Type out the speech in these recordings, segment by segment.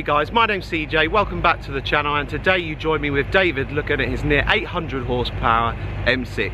Hey guys, my name's CJ, welcome back to the channel, and today you join me with David looking at his near 800 horsepower M6.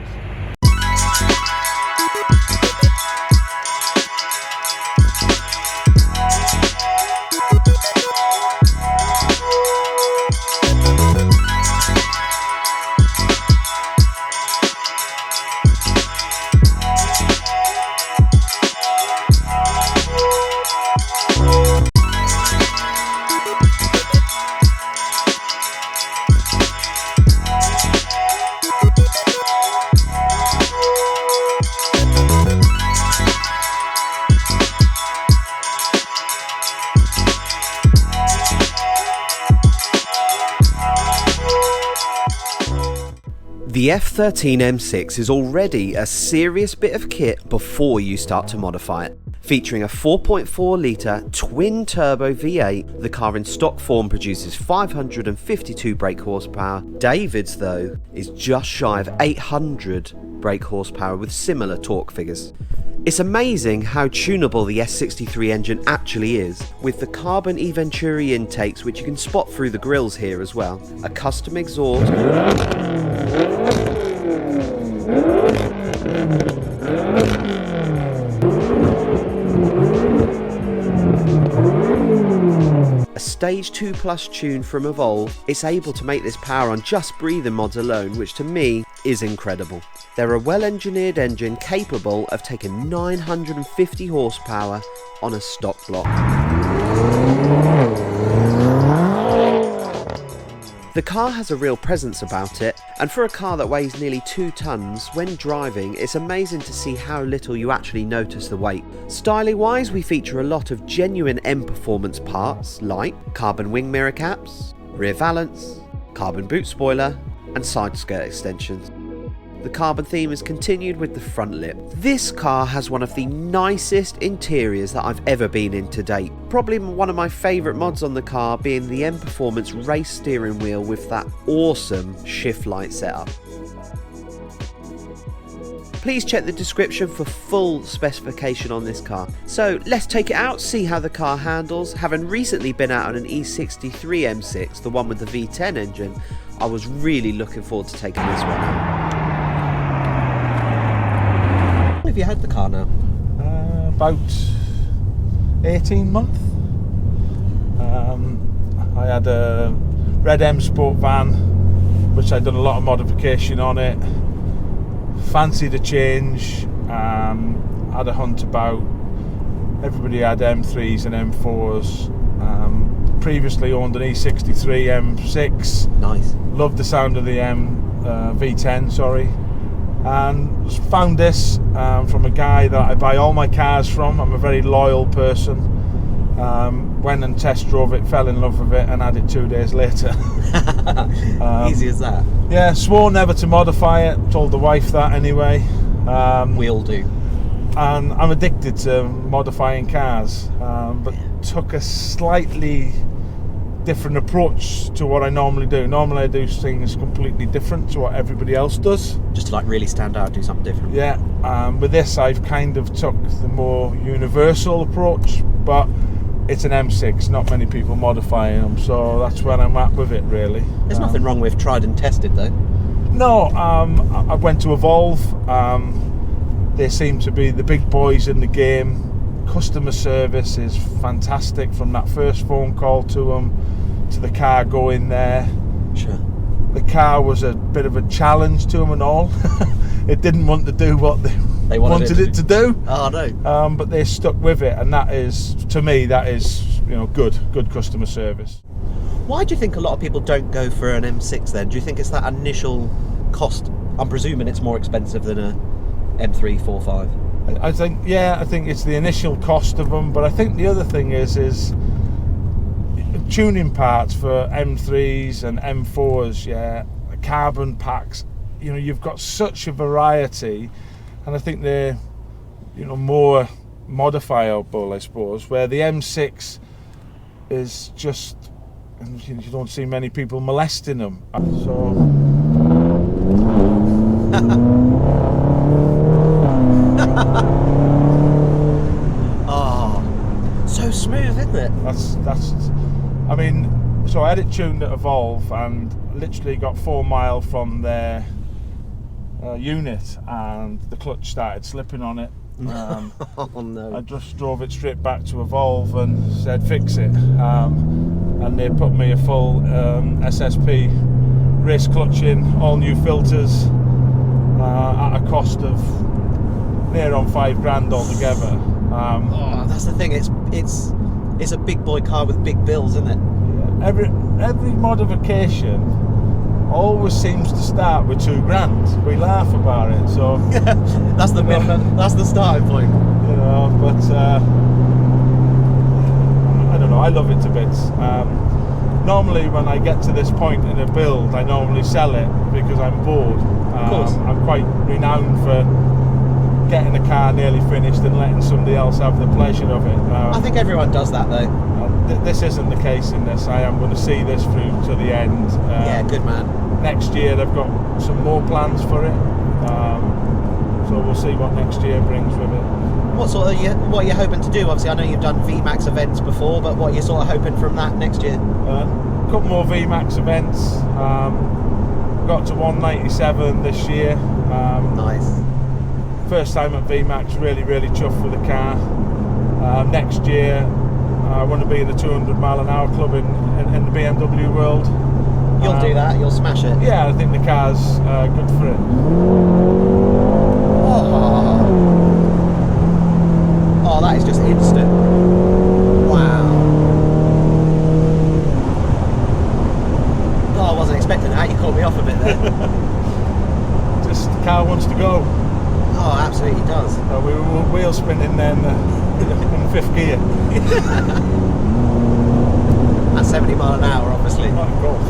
The F13 M6 is already a serious bit of kit before you start to modify it. Featuring a 4.4 litre twin-turbo V8, the car in stock form produces 552 brake horsepower. David's, though, is just shy of 800 brake horsepower with similar torque figures. It's amazing how tunable the S63 engine actually is, with the carbon e-venturi intakes, which you can spot through the grills here as well, a custom exhaust, a Stage 2 Plus tune from Evolve. It's able to make this power on just breathing mods alone, which to me is incredible. They're a well-engineered engine capable of taking 950 horsepower on a stock block. The car has a real presence about it, and for a car that weighs nearly 2 tons, when driving it's amazing to see how little you actually notice the weight. Styling wise, we feature a lot of genuine M performance parts like carbon wing mirror caps, rear valance, carbon boot spoiler and side skirt extensions. The carbon theme is continued with the front lip. This car has one of the nicest interiors that I've ever been in to date. Probably one of my favourite mods on the car being the M Performance race steering wheel with that awesome shift light setup. Please check the description for full specification on this car. So let's take it out, see how the car handles. Having recently been out on an E63 M6, the one with the V10 engine, I was really looking forward to taking this one out. Have you had the car now? About 18 months. I had a red M Sport van, which I'd done a lot of modification on it. Fancied a change. Had a hunt about. Everybody had M3s and M4s. Previously owned an E63 M6. Nice. Loved the sound of the V10, sorry. And found this from a guy that I buy all my cars from. I'm a very loyal person. Went and test drove it, fell in love with it, and had it 2 days later. Easy as that. Yeah, swore never to modify it. Told the wife that anyway. We all do. And I'm addicted to modifying cars, but took a slightly different approach to what I normally do. Normally I do things completely different to what everybody else does. Just to like really stand out, do something different. Yeah, with this I've kind of took the more universal approach, but it's an M6, not many people modifying them, so that's where I'm at with it really. There's nothing wrong with tried and tested though. No, I went to Evolve. They seem to be the big boys in the game. Customer service is fantastic from that first phone call to them to the car going there. Sure. The car was a bit of a challenge to them and all. It didn't want to do what they wanted it to do. Oh no. But they stuck with it, and that is, to me, that is, you know, good customer service. Why do you think a lot of people don't go for an M6 then? Do you think it's that initial cost? I'm presuming it's more expensive than a M3, 4, 5. I think it's the initial cost of them, but I think the other thing is tuning parts for M3s and M4s, the carbon packs, you know, you've got such a variety, and I think they're, you know, more modifiable, I suppose, where the M6 is just, and you don't see many people molesting them. So oh, so smooth, isn't it? That's. I mean, so I had it tuned at Evolve and literally got 4 mile from their unit, and the clutch started slipping on it. Oh no! I just drove it straight back to Evolve and said fix it, and they put me a full SSP race clutch in, all new filters, at a cost of near on $5,000 altogether. Oh, that's the thing. It's a big boy car with big bills, isn't it? Every modification always seems to start with $2,000. We laugh about it, so that's the minimum. That's the starting point. You know, but I don't know. I love it to bits. Normally, when I get to this point in a build, I normally sell it because I'm bored. Of course. I'm quite renowned for getting a car nearly finished and letting somebody else have the pleasure of it. I think everyone does that though. This isn't the case in this. I am going to see this through to the end. Yeah, good man. Next year they've got some more plans for it, so we'll see what next year brings with it. What are you hoping to do? Obviously, I know you've done VMAX events before, but what are you sort of hoping from that next year? A couple more VMAX events. Got to 197 this year. Nice. First time at VMAX, really chuffed with the car. Next year I want to be in the 200 mile an hour club in the BMW world. You'll do that, you'll smash it. Yeah, I think the car's good for it. Oh, that is just instant. Wow. Oh, I wasn't expecting that, you caught me off a bit there. Just the car wants to go. Oh, absolutely does. We were wheel spinning then in 5th gear. At 70 mile an hour, obviously. Oh, of course.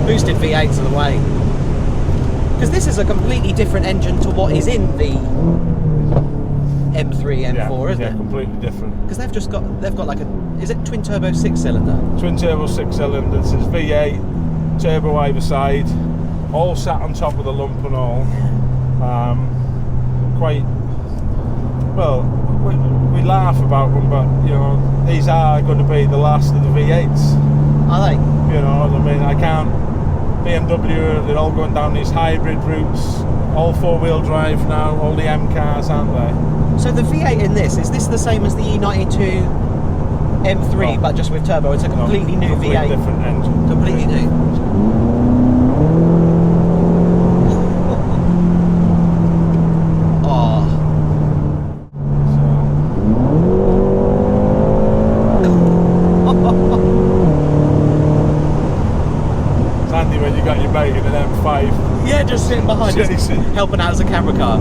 Boosted V8s are the way. Because this is a completely different engine to what is in the M3, M4, isn't it? Yeah, completely different. Because they've got like is it twin turbo 6-cylinder? Twin turbo 6-cylinder. It's V8, turbo either side, all sat on top of the lump and all. Quite well. We laugh about them, but you know these are going to be the last of the V8s. Are they? You know, I mean, I can't. BMW, they're all going down these hybrid routes, all 4-wheel drive now, all the M cars, aren't they? So the V8 in this, is this the same as the E92 M3, No. but just with turbo? It's a completely new completely V8. different engine. Completely new. Oh. It's handy when you got your mate in an M5. Yeah, just sitting behind us, Chasing. helping out as a camera car.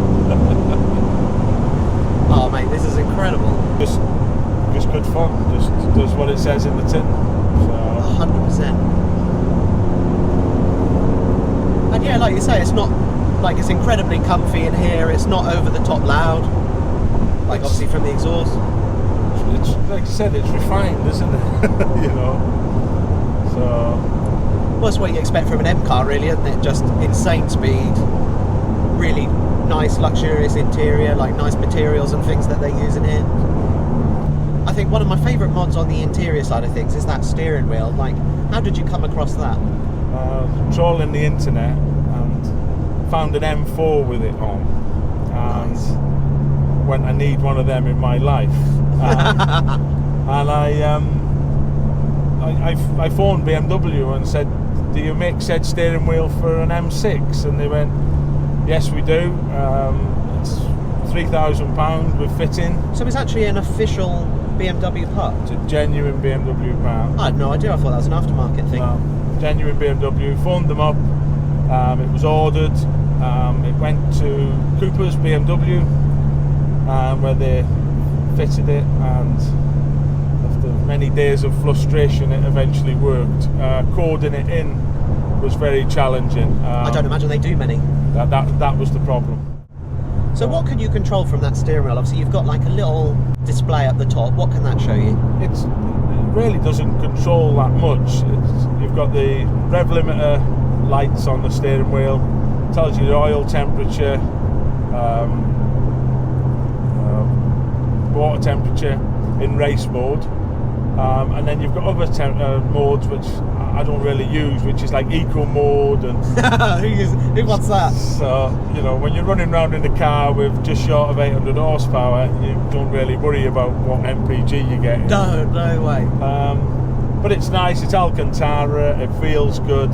Oh mate, this is incredible. Just good fun. Just does what it says in the tin. So. 100%. And yeah, like you say, it's not like it's incredibly comfy in here. It's not over the top loud, like obviously from the exhaust. It's like you said, it's refined, isn't it? You know. So. Well, it's what you expect from an M car, really, isn't it? Just insane speed, really nice, luxurious interior, like nice materials and things that they use in here. I think one of my favourite mods on the interior side of things is that steering wheel. Like, how did you come across that? Trawling the internet and found an M4 with it on, and Nice. went, I need one of them in my life. And I phoned BMW and said, do you make said steering wheel for an M6? And they went, yes we do. It's £3,000 with fitting. So it's actually an official BMW part? It's a genuine BMW part. I had no idea, I thought that was an aftermarket thing. No, genuine BMW. Phoned them up. It was ordered. It went to Cooper's BMW, where they fitted it, and after many days of frustration it eventually worked. Coding it in was very challenging. I don't imagine they do many. That was the problem. So what can you control from that steering wheel? Obviously you've got like a little display at the top. What can that show you? It really doesn't control that much. You've got the rev limiter lights on the steering wheel, tells you the oil temperature, water temperature in race mode, and then you've got other modes which I don't really use, which is like eco mode and Who wants that? so, you know, when you're running around in the car with just short of 800 horsepower, you don't really worry about what MPG you get. No way. But it's nice, it's Alcantara, it feels good,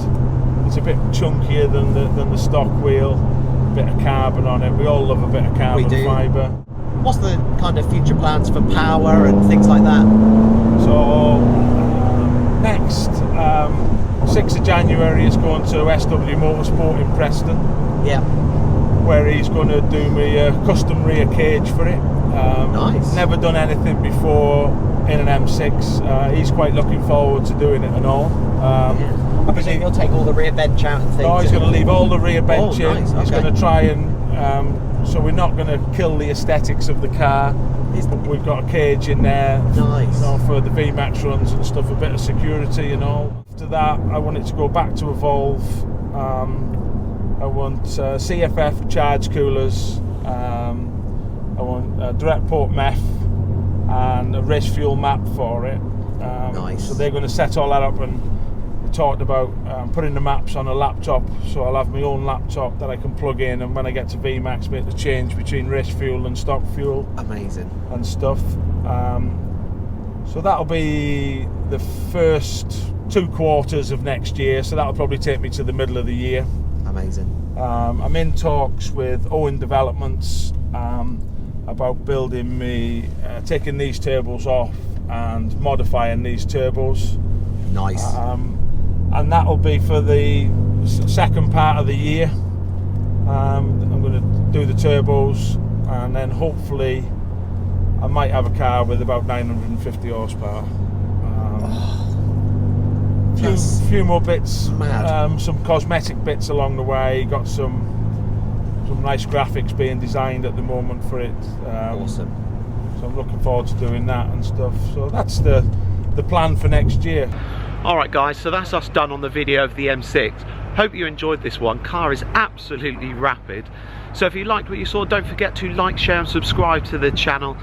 it's a bit chunkier than the stock wheel, a bit of carbon on it. We all love a bit of carbon fibre. What's the kind of future plans for power and things like that? So next 6th of January is going to SW Motorsport in Preston. Yeah. Where he's going to do me a custom rear cage for it. Nice. Never done anything before in an M6. He's quite looking forward to doing it and all. I presume he'll take all the rear bench out and things. No, he's going to leave all the rear bench in. Nice. He's going to try and so we're not going to kill the aesthetics of the car. We've got a cage in there, nice, you know, for the VMAX runs and stuff, a bit of security and all. After that, I want it to go back to Evolve. I want CFF charge coolers. I want a direct port MEF and a race fuel map for it. Nice. So they're going to set all that up, and we talked about putting the maps on a laptop, so I'll have my own laptop that I can plug in, and when I get to VMAX, make the change between race fuel and stock fuel. Amazing. And stuff. So that'll be the first 2 quarters of next year, so that'll probably take me to the middle of the year. Amazing. I'm in talks with Owen Developments about building me, taking these turbos off and modifying these turbos. Nice. And that'll be for the second part of the year. I'm going to do the turbos, and then hopefully I might have a car with about 950 horsepower. Few more bits, some cosmetic bits along the way. Got some nice graphics being designed at the moment for it. Awesome. So I'm looking forward to doing that and stuff. So that's the plan for next year. Alright guys, so that's us done on the video of the M6. Hope you enjoyed this one. Car is absolutely rapid. So if you liked what you saw, don't forget to like, share and subscribe to the channel.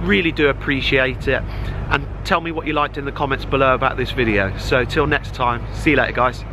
Really do appreciate it. And tell me what you liked in the comments below about this video. So till next time, see you later guys.